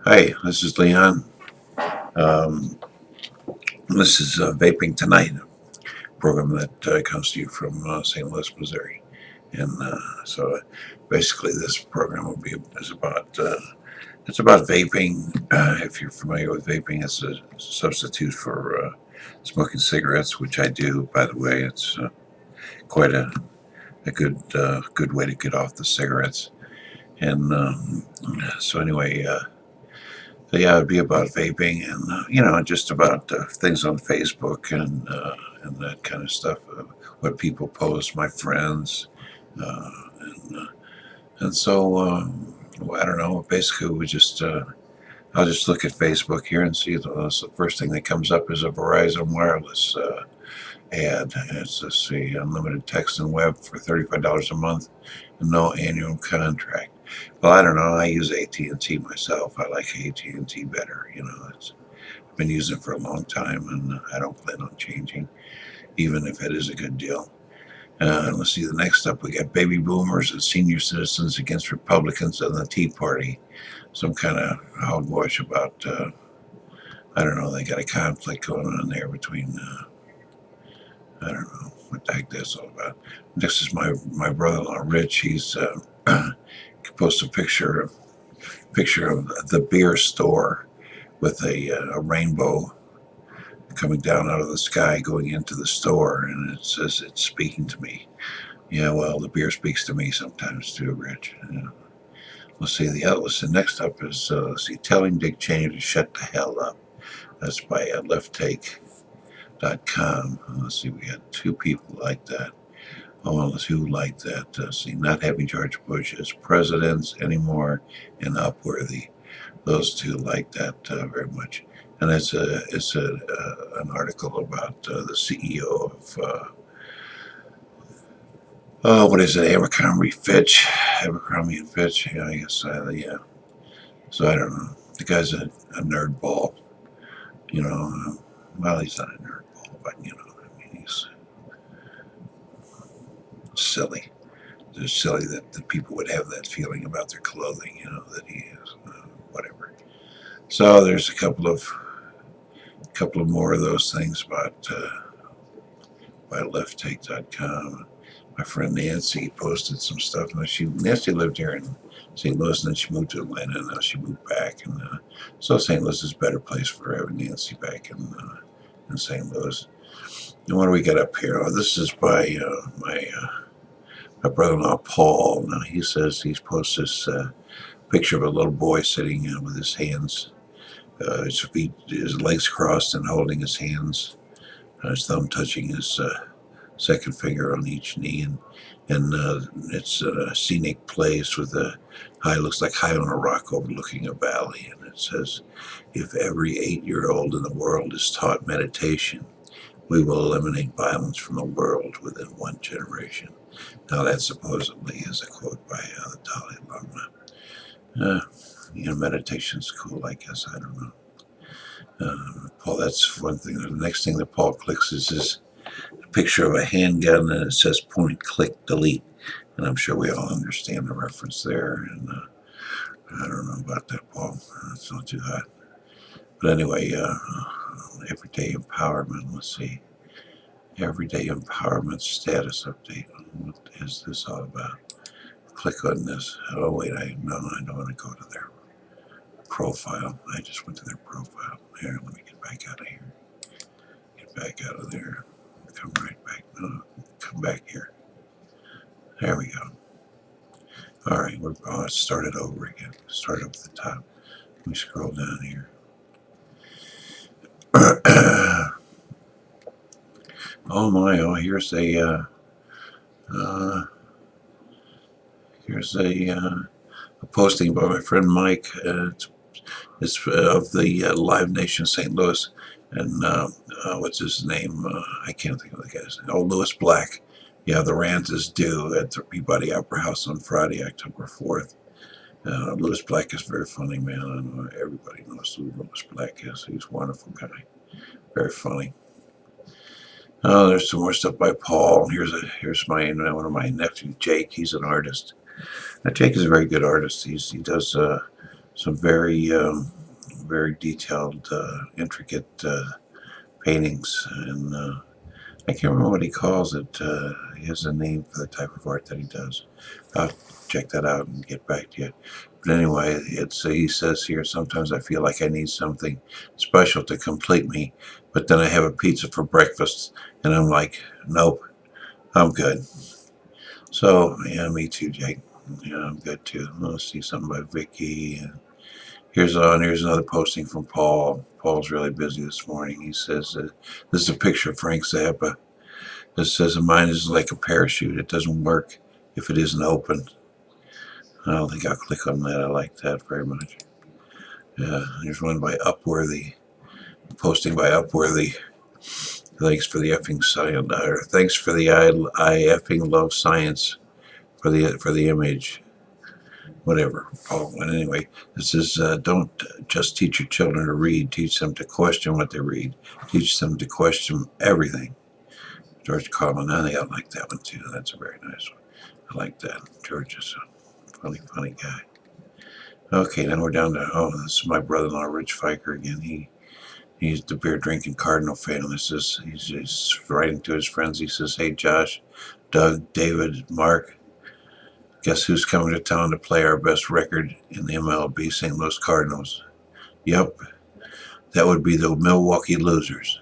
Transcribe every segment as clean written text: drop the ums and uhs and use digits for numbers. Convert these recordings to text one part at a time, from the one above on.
Hi, this is Leon. Um, this is Vaping Tonight, a program that comes to you from St. Louis, Missouri. And so basically this program will be is about it's about vaping. If you're familiar with vaping, it's a substitute for smoking cigarettes, which I do, by the way. It's quite a good way to get off the cigarettes. And so anyway, so yeah, it'd be about vaping and just about things on Facebook and that kind of stuff. What people post, my friends, uh, and and so well, I don't know. Basically, I'll just look at Facebook here and see the first thing that comes up is a Verizon Wireless ad. It's the unlimited text and web for $35 a month, and no annual contract. Well, I don't know. I use AT&T myself. I like AT&T better. I've been using it for a long time, and I don't plan on changing, even if it is a good deal. Let's see. The next up, we got baby boomers and senior citizens against Republicans and the Tea Party. Some kind of hogwash about I don't know. They got a conflict going on there between I don't know what the heck that's all about. This is my brother-in-law Rich. He's posted a picture of the beer store with a rainbow coming down out of the sky going into the store, and it says it's speaking to me. Yeah, well, the beer speaks to me sometimes too, Rich. Yeah. Let's see. Next up is telling Dick Cheney to shut the hell up. That's by lefttake.com. Let's see. We had two people like that. Oh, let's see who liked that. Not having George Bush as president anymore and Upworthy. Those two like that very much. And it's an article about the CEO of what is it, Abercrombie and Fitch. Yeah, I guess yeah. So I don't know. The guy's a nerd ball. Well, he's not a nerd ball, but I mean, he's silly. It's silly that people would have that feeling about their clothing. That he is whatever. So there's a couple of more of those things about by lefttake.com. My friend Nancy posted some stuff. Nancy lived here in St. Louis, and then she moved to Atlanta, and now she moved back. And so St. Louis is a better place for having Nancy back in St. Louis. And what do we got up here? Oh, this is by my brother-in-law Paul. Now he says he's posted this picture of a little boy sitting with his hands, his feet, his legs crossed, and holding his hands, his thumb touching his second finger on each knee, and it's a scenic place with looks like high on a rock overlooking a valley, and it says, "If every 8-year-old in the world is taught meditation, we will eliminate violence from the world within one generation." Now that supposedly is a quote by the Dalai Lama. Meditation's cool, I guess. I don't know. Paul, that's one thing. The next thing that Paul clicks is a picture of a handgun, and it says point, click, delete. And I'm sure we all understand the reference there. And I don't know about that, Paul. That's not too hot. But anyway, everyday empowerment. Let's see. Everyday empowerment status update. What is this all about? Click on this. Oh, wait. I don't want to go to their profile. I just went to their profile. Here, let me get back out of here. Get back out of there. Come right back. No, come back here. There we go. All right, we're going to start it over again. Start up at the top. Let me scroll down here. Oh my! Oh, here's a posting by my friend Mike. It's of the Live Nation St. Louis, and what's his name? I can't think of the guy's name. Oh, Louis Black. Yeah, the rant is due at the Peabody Opera House on Friday, October 4th. Louis Black is very funny, man. I know everybody knows who Louis Black is. He's a wonderful guy. Very funny. Oh, there's some more stuff by Paul. Here's one of my nephews, Jake. He's an artist. Now, Jake is a very good artist. He does some very detailed, intricate paintings, and I can't remember what he calls it. He has a name for the type of art that he does. I'll check that out and get back to you. But anyway, he says here, sometimes I feel like I need something special to complete me, but then I have a pizza for breakfast, and I'm like, nope, I'm good. So yeah, me too, Jake. Yeah, I'm good too. Let's see something by Vicky. Here's another posting from Paul. Paul's really busy this morning. He says, this is a picture of Frank Zappa. It says, mine is like a parachute. It doesn't work if it isn't open. I don't think I'll click on that. I like that very much. Yeah, here's one by Upworthy. Posting by Upworthy. Thanks for the effing science. Thanks for the I effing love science for the image. Whatever. Oh, and anyway, this is don't just teach your children to read. Teach them to question what they read. Teach them to question everything. George Carlin. I think I like that one too. That's a very nice one. I like that. George is a funny guy. Okay, then we're down to, this is my brother-in-law, Rich Fiker again. He's the beer drinking Cardinal fan. He's just writing to his friends. He says, "Hey Josh, Doug, David, Mark, guess who's coming to town to play our best record in the MLB, St. Louis Cardinals?" Yep, that would be the Milwaukee Losers.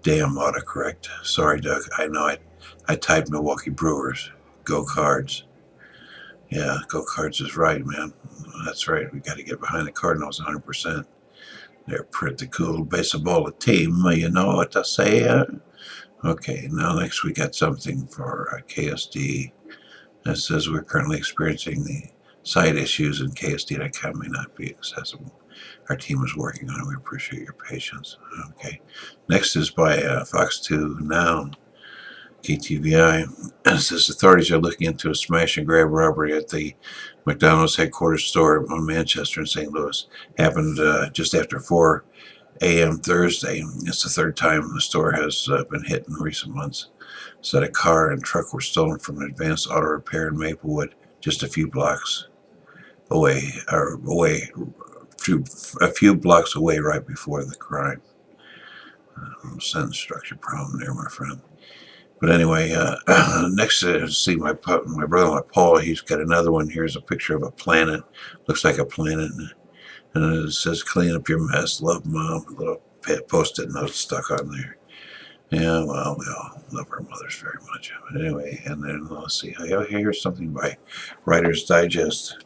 Damn, autocorrect. Sorry, Doug. I know I typed Milwaukee Brewers. Go Cards. Yeah, Go Cards is right, man. That's right. We got to get behind the Cardinals 100%. They're pretty cool baseball team. You know what I say? Okay, now next we got something for KSD. That says we're currently experiencing the site issues in KSD.com may not be accessible. Our team is working on it. We appreciate your patience. Okay. Next is by Fox 2 Now. KTVI. It says authorities are looking into a smash and grab robbery at the McDonald's headquarters store on Manchester in St. Louis. Happened just after 4 a.m. Thursday. It's the third time the store has been hit in recent months. Said a car and truck were stolen from an advanced auto repair in Maplewood, just a few blocks away, a few blocks away right before the crime. Sentence structure problem there, my friend. But anyway, next see my brother-in-law Paul. He's got another one. Here's a picture of a planet. Looks like a planet, and it says, "Clean up your mess. Love, Mom." A little post-it note stuck on there. Yeah, well, we all love our mothers very much. But anyway, and then let's see. Here's something by Writer's Digest.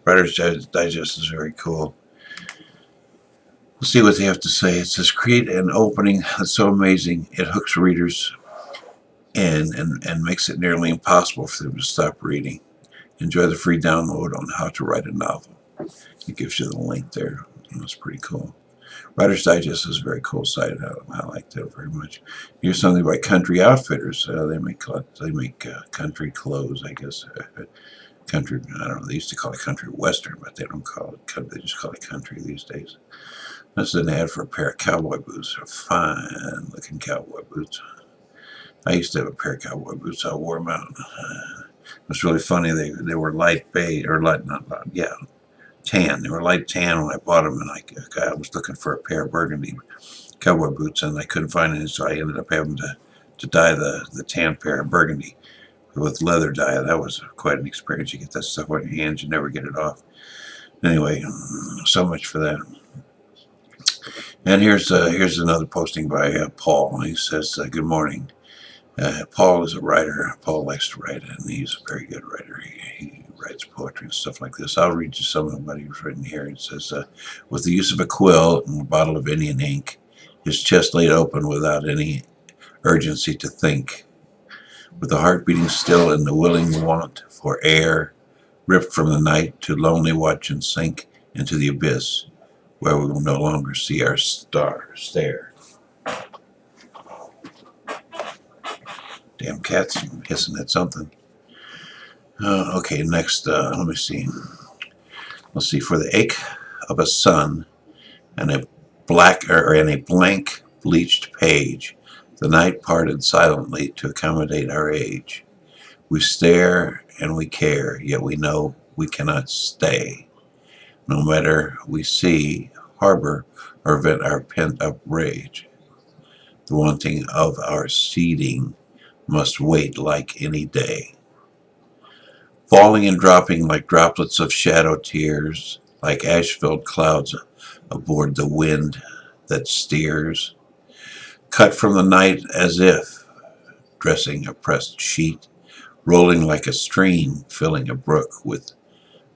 Writer's Digest is very cool. Let's see what they have to say. It says, create an opening that's so amazing it hooks readers and makes it nearly impossible for them to stop reading. Enjoy the free download on how to write a novel. It gives you the link there. That's pretty cool. Writer's Digest is a very cool site. I like that very much. Here's something by Country Outfitters. They make country clothes, I guess. Country, I don't know. They used to call it country western, but they don't call it country. They just call it country these days. This is an ad for a pair of cowboy boots. They're fine-looking cowboy boots. I used to have a pair of cowboy boots. I wore them out. It was really funny. They were light beige, or tan. They were light tan when I bought them, and I was looking for a pair of burgundy cowboy boots, and I couldn't find any, so I ended up having to dye the tan pair of burgundy with leather dye. That was quite an experience. You get that stuff on your hands, you never get it off. Anyway, so much for that. And here's another posting by Paul. He says, "Good morning." Paul is a writer. Paul likes to write, and he's a very good writer. He writes poetry and stuff like this. I'll read you some of what he's written here. It says, with the use of a quill and a bottle of Indian ink, his chest laid open without any urgency to think, with the heart beating still and the willing want for air, ripped from the night to lonely watch and sink into the abyss, where we will no longer see our star stare. Damn cat's hissing at something. Okay, next, let me see. Let's see. For the ache of a sun and a blank bleached page, the night parted silently to accommodate our age. We stare and we care, yet we know we cannot stay. no matter we see, harbor, or vent our pent-up rage. The wanting of our seeding must wait like any day, falling and dropping like droplets of shadow tears, like ash-filled clouds aboard the wind that steers, cut from the night as if dressing a pressed sheet, rolling like a stream, filling a brook with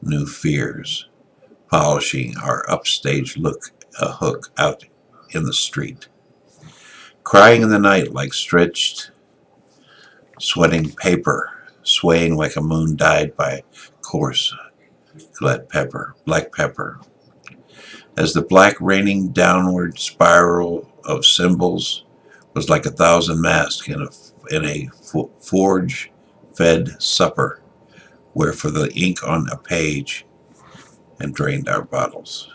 new fears, polishing our upstage look a hook out in the street, crying in the night like stretched, sweating paper, swaying like a moon dyed by coarse black pepper, as the black raining downward spiral of symbols was like 1,000 masks in a forge-fed supper, where for the ink on a page and drained our bottles.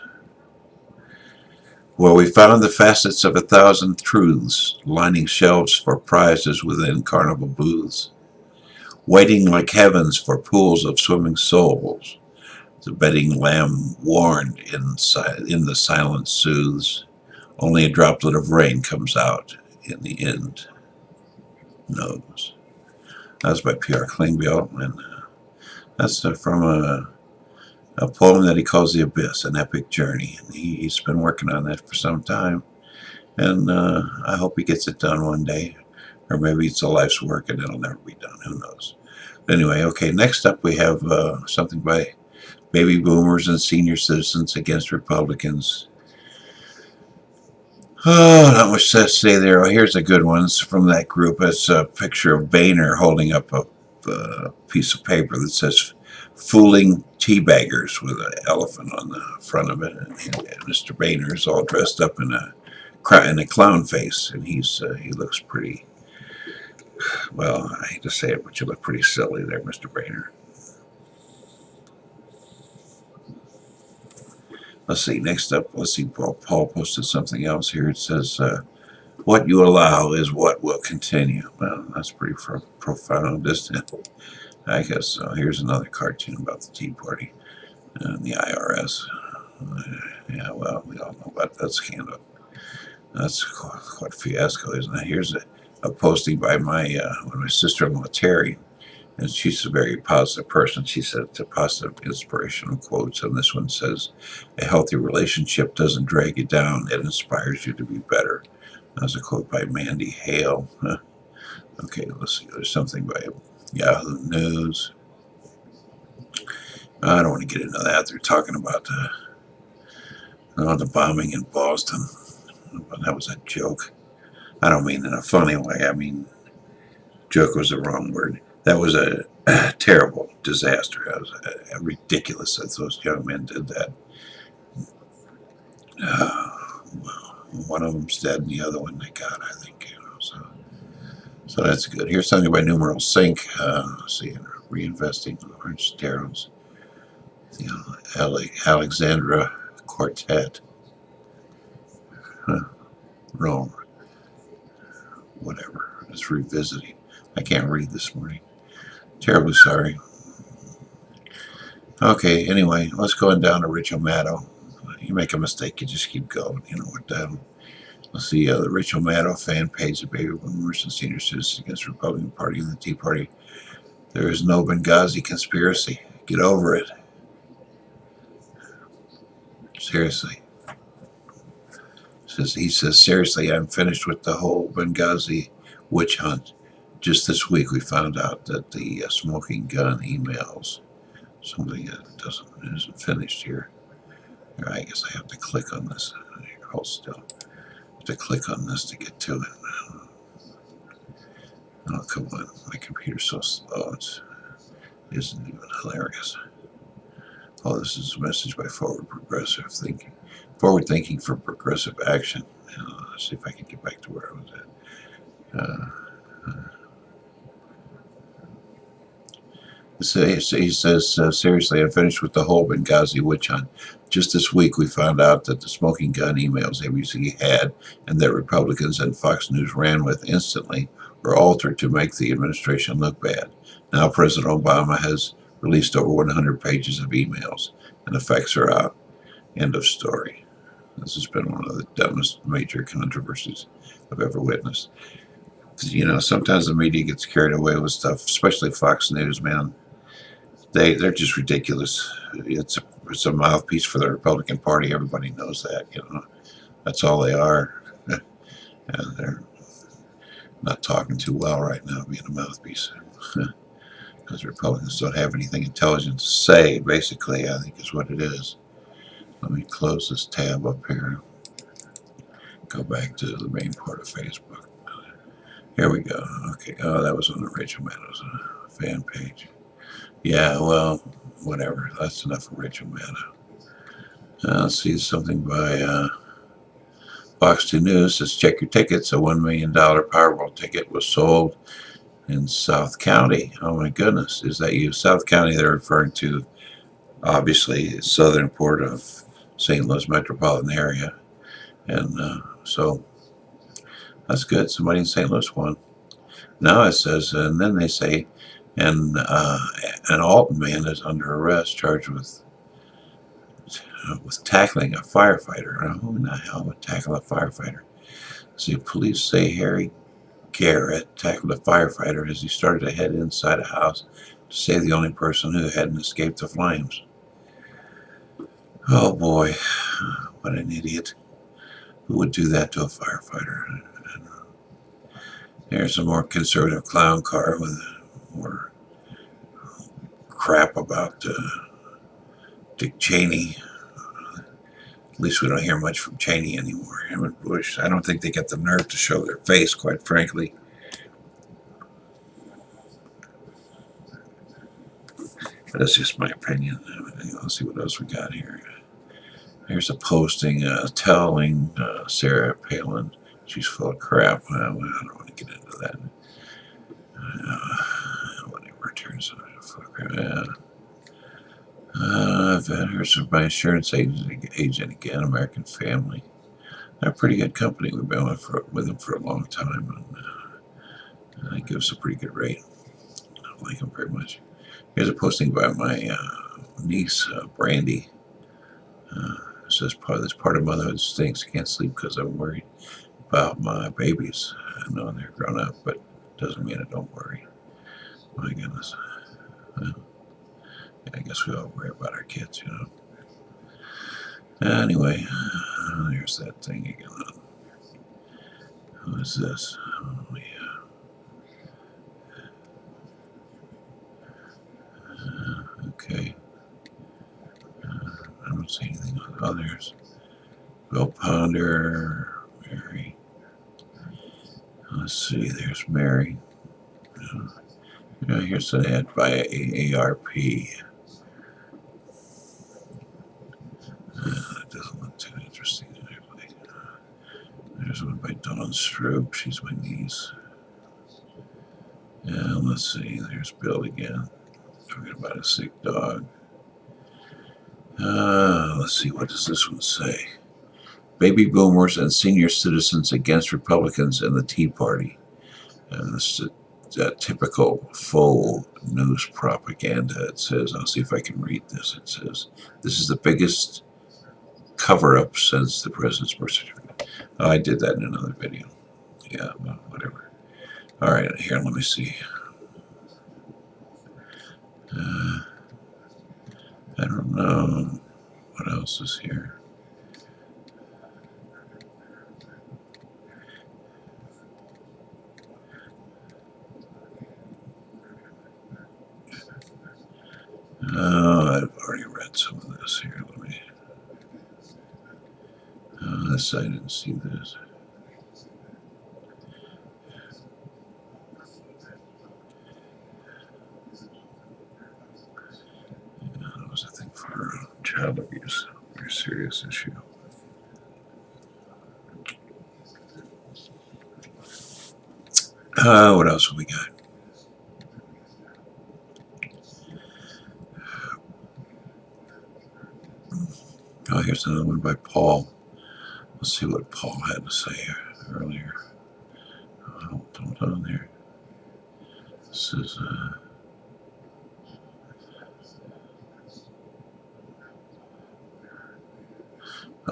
Where we found the facets of 1,000 truths, lining shelves for prizes within carnival booths, waiting like heavens for pools of swimming souls. The bedding lamb warned in the silence soothes. Only a droplet of rain comes out in the end knows. That was by P.R. Klingbeil, and that's from a poem that he calls The Abyss, an epic journey. And he's been working on that for some time, and I hope he gets it done one day, or maybe it's a life's work and it'll never be done. Who knows? But anyway, okay, next up we have something by Baby Boomers and Senior Citizens Against Republicans. Oh, not much to say there. Oh, here's a good one. It's from that group. It's a picture of Boehner holding up a piece of paper that says "Fooling Teabaggers" with an elephant on the front of it. And Mr. Boehner is all dressed up in a clown face, and he looks pretty. Well, I hate to say it, but you look pretty silly there, Mr. Boehner. Let's see, next up, let's see, Paul posted something else here. It says, what you allow is what will continue. Well, that's pretty profound, isn't it? I guess so. Here's another cartoon about the Tea Party and the IRS. Yeah, well, we all know about that scandal. That's quite a fiasco, isn't it? Here's a posting by my sister-in-law, Terry. And she's a very positive person. She said positive inspirational quotes, and this one says, a healthy relationship doesn't drag you down, it inspires you to be better. That's a quote by Mandy Hale. Okay, let's see, there's something by Yahoo News. I don't want to get into that. They're talking about the bombing in Boston. But that was a joke. I don't mean in a funny way. I mean, joke was the wrong word. That was a terrible disaster. It was ridiculous that those young men did that. Well, one of them's dead and the other one they got, I think. So that's good. Here's something by Numeral Sync. Let's see, reinvesting Orange Darrows. The Alexandra Quartet. Rome. Whatever. It's revisiting. I can't read this morning. Terribly sorry. Okay, anyway, let's go on down to Rich O'Mato. You make a mistake, you just keep going. You know what that. Let's see, the Rich O'Mato fan page of Baby Boomers and Senior Citizens Against the Republican Party and the Tea Party. There is no Benghazi conspiracy. Get over it. Seriously. He says, seriously, I'm finished with the whole Benghazi witch hunt. Just this week we found out that the smoking gun emails, something that isn't finished here. I guess I have to click on this. Hold still. I have to click on this to get to it. Oh, come on. My computer's so slow. It isn't even hilarious. Oh, this is a message by Forward Thinking for Progressive Action. Let's see if I can get back to where I was at. He says, seriously, I'm finished with the whole Benghazi witch hunt. Just this week, we found out that the smoking gun emails ABC had and that Republicans and Fox News ran with instantly were altered to make the administration look bad. Now President Obama has released over 100 pages of emails, and the facts are out. End of story. This has been one of the dumbest major controversies I've ever witnessed. You know, sometimes the media gets carried away with stuff, especially Fox News, man. They're just ridiculous. It's a mouthpiece for the Republican Party. Everybody knows that. You know, that's all they are. And they're not talking too well right now, being a mouthpiece, because Republicans don't have anything intelligent to say. Basically, I think is what it is. Let me close this tab up here. Go back to the main part of Facebook. Here we go. Okay. Oh, that was on the Rachel Maddow fan page. Yeah, well, whatever. That's enough of Rachel Maddow. Let's see something by Fox 2 News. Says, check your tickets. A $1 million Powerball ticket was sold in South County. Oh, my goodness. Is that you? South County, they're referring to, obviously, southern part of St. Louis metropolitan area. And so that's good. Somebody in St. Louis won. Now it says, and then they say, and an Alton man is under arrest, charged with tackling a firefighter. Who in the hell would tackle a firefighter? See, police say Harry Garrett tackled a firefighter as he started to head inside a house to save the only person who hadn't escaped the flames. Oh boy, what an idiot. Who would do that to a firefighter? Here's a more conservative clown car with more crap about Dick Cheney. At least we don't hear much from Cheney anymore. Him and Bush, I don't think they get the nerve to show their face, quite frankly. But that's just my opinion. Let's see what else we got here. Here's a posting telling Sarah Palin she's full of crap. Well, I don't want to get into that. Whatever, turns out full of crap. I've heard from my insurance agent again, American Family. They're a pretty good company. We've been with them for a long time, and they give us a pretty good rate. I like them very much. Here's a posting by my niece, Brandy. It says, this part of motherhood stinks. Can't sleep because I'm worried about my babies. I know they're grown up, but it doesn't mean I don't worry. My goodness. Well, I guess we all worry about our kids, you know. Anyway, there's that thing again. Who is this? Oh, yeah. Okay. I don't see anything on others. Bill Ponder, Mary. Let's see, there's Mary. Here's an ad by AARP. That doesn't look too interesting. There's one by Dawn Stroop. She's my niece. And let's see, there's Bill again. Talking about a sick dog. Let's see, what does this one say? Baby boomers and senior citizens against Republicans and the Tea Party. And this is a typical faux news propaganda. It says, I'll see if I can read this. It says, this is the biggest cover-up since the president's birth certificate. Oh, I did that in another video. Yeah, well, whatever. All right, here, let me see. I don't know. What else is here? Oh, I've already read some of this here. Let me. This I didn't see this. Yeah, that was, I think, for child abuse. Very serious issue. What else have we got? Oh, here's another one by Paul. Let's see what Paul had to say earlier. Hold on there. This is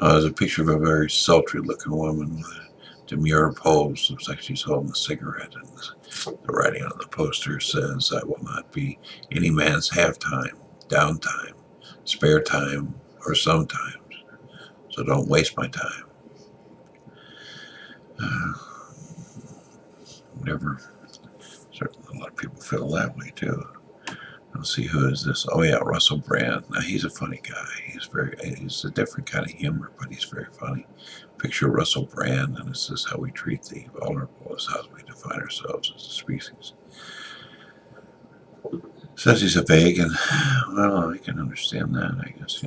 There's a picture of a very sultry looking woman with a demure pose. Looks like she's holding a cigarette, and the writing on the poster says, "I will not be any man's half time, downtime, spare time, or sometimes. So don't waste my time." Uh, Whatever. Certainly a lot of people feel that way too. Let's see, who is this? Oh yeah, Russell Brand. Now he's a funny guy. He's a different kind of humor, but he's very funny. Picture Russell Brand, and it says, "How we treat the vulnerable is how we define ourselves as a species." Says he's a vegan. Well, I can understand that, I guess,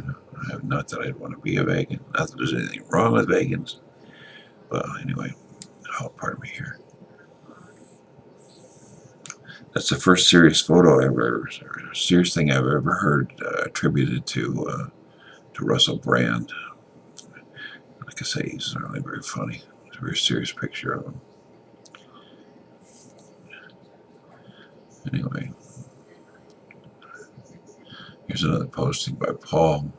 Not that I'd want to be a vegan. Not that there's anything wrong with vegans. But anyway, pardon me here. That's the first serious serious thing I've ever heard attributed to Russell Brand. Like I say, he's certainly very funny. It's a very serious picture of him. Anyway, here's another posting by Paul.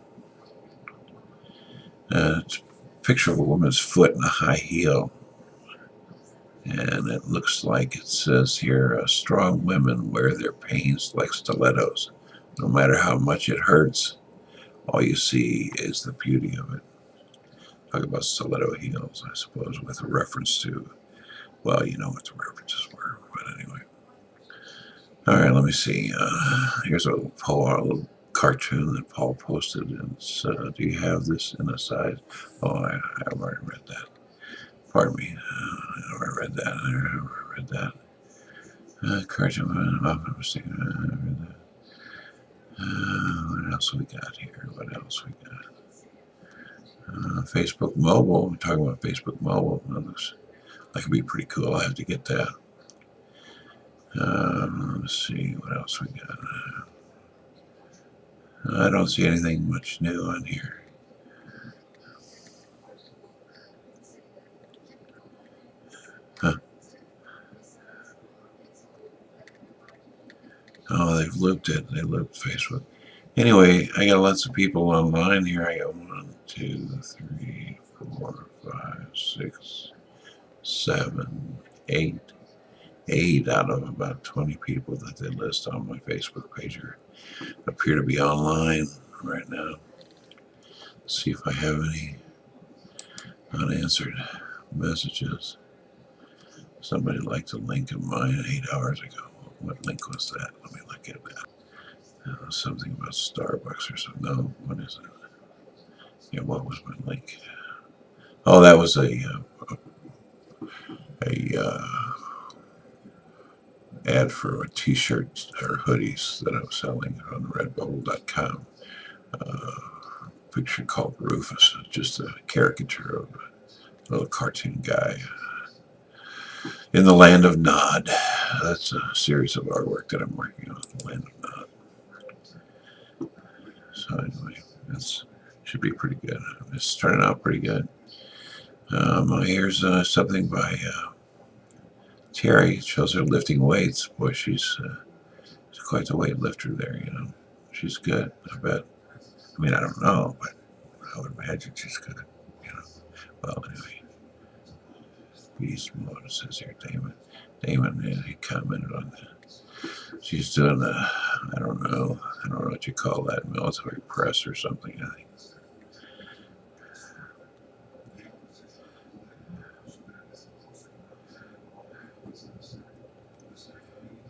It's a picture of a woman's foot in a high heel. And it looks like it says here, strong women wear their pains like stilettos. No matter how much it hurts, all you see is the beauty of it. Talk about stiletto heels, I suppose, with a reference to, well, you know what the references were, but anyway. All right, let me see. Here's a little cartoon that Paul posted. And do you have this in a size? Oh, I've already read that. Pardon me. I already read that. I already read that. Cartoon. What else we got here? What else we got? Facebook Mobile. We're talking about Facebook Mobile. That could be pretty cool. I have to get that. Let's see what else we got. I don't see anything much new on here. Huh. Oh, they've looped it. They looped Facebook. Anyway, I got lots of people online here. I got 1, 2, 3, 4, 5, 6, 7, 8. 8 out of about 20 people that they list on my Facebook page appear to be online right now. Let's see if I have any unanswered messages. Somebody liked a link of mine 8 hours ago. What link was that? Let me look at that. Something about Starbucks or something. No, what is it? Yeah, what was my link? Oh, that was a ad for a t-shirt or hoodies that I was selling on redbubble.com. Picture called Rufus, just a caricature of a little cartoon guy in the land of Nod. That's a series of artwork that I'm working on, the land of Nod. So anyway, this should be pretty good. It's turning out pretty good. Here's something by Terry. It shows her lifting weights. Boy, she's quite the weightlifter there, She's good, I bet. I mean, I don't know, but I would imagine she's good, Well, anyway. Beast mode, says here, Damon. Damon, he commented on that. She's doing I don't know what you call that, military press or something, I think.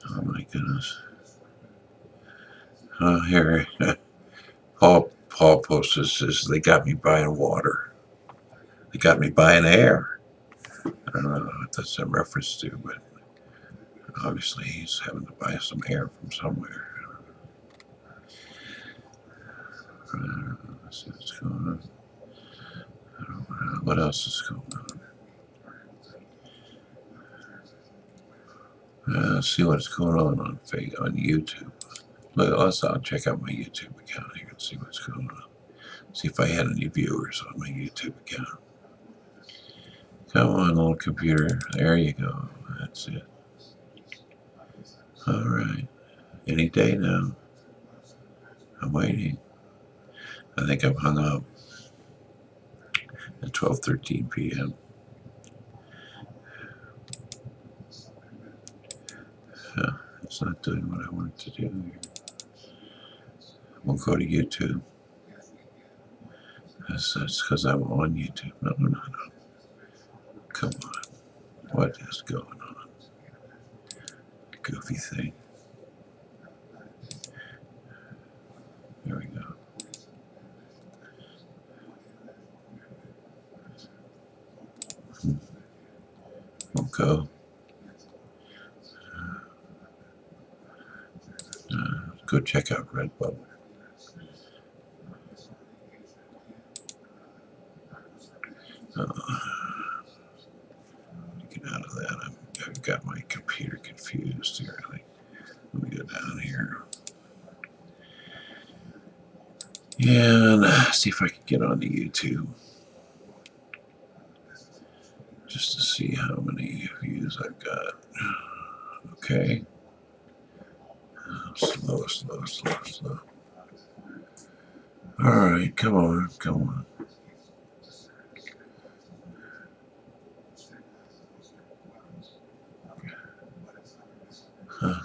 Oh my goodness. Oh, here, Paul posted, says, they got me buying water. They got me buying air. I don't know what that's a reference to, but obviously he's having to buy some air from somewhere. Let's see what's going on. I don't know what else is going on. Let's see what's going on YouTube. I'll check out my YouTube account here and see what's going on. See if I had any viewers on my YouTube account. Come on, little computer. There you go. That's it. All right. Any day now. I'm waiting. I think I'm hung up. at 12:13 p.m. It's not doing what I want it to do here. We'll go to YouTube. That's because I'm on YouTube. No. Come on. What is going on? Goofy thing. There we go. We'll go. Go check out Redbubble. Get out of that. I've got my computer confused here. Let me go down here. And see if I can get onto YouTube. Just to see how many views I've got. Okay. Slow. Alright, come on. Huh.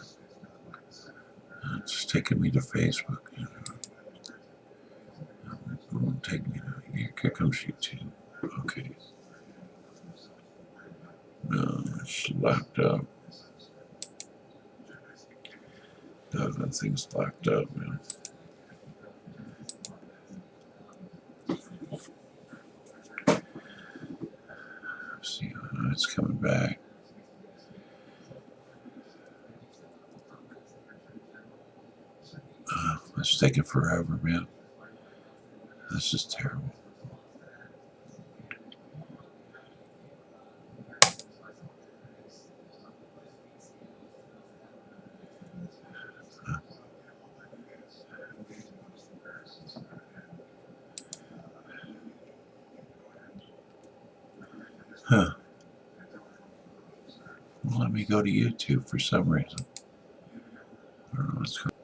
It's taking me to Facebook. It won't take me to here comes YouTube. Okay. No, it's locked up. That thing's locked up, man. See, it's coming back. It's taking forever, man. This is terrible. Huh. Well, let me go to YouTube for some reason. I don't know what's going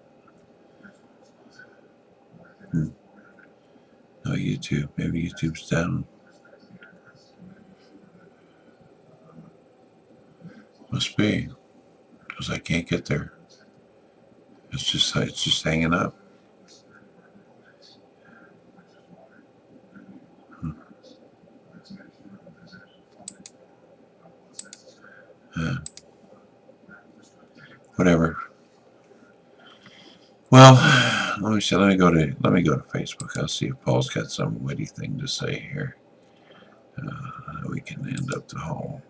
on. No YouTube. Maybe YouTube's down. Must be. Because I can't get there. It's just hanging up. Whatever. Well, let me go to Facebook. I'll see if Paul's got some witty thing to say here. We can end up the whole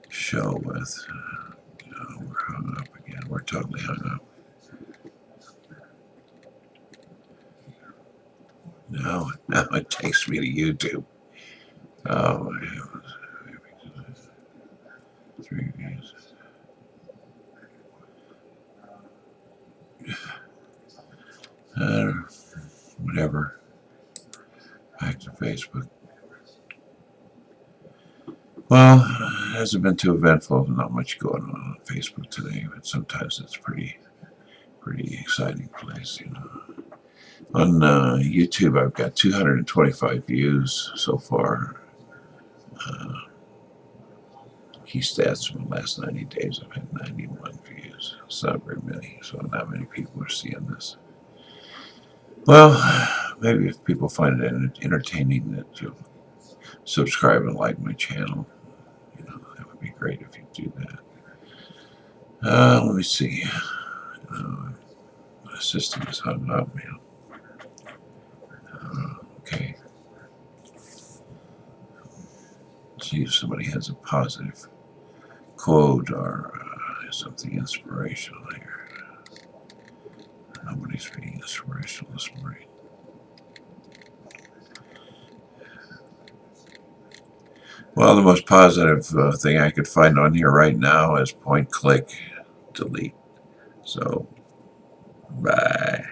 show with. We're hung up again. We're totally hung up. Now it takes me to YouTube. Oh my heavens. 3 views. Whatever. Back to Facebook. Well, it hasn't been too eventful. Not much going on Facebook today, but sometimes it's pretty exciting place, you know. On YouTube, I've got 225 views so far. Key stats from the last 90 days, I've had 91 views. It's not very many, so not many people are seeing this. Well, maybe if people find it entertaining, that you'll subscribe and like my channel. You know, that would be great if you do that. Let me see. My system is hung up, man. Okay. See if somebody has a positive quote or something inspirational here. Nobody's being inspirational this morning. Well, the most positive thing I could find on here right now is point, click, delete. So, bye.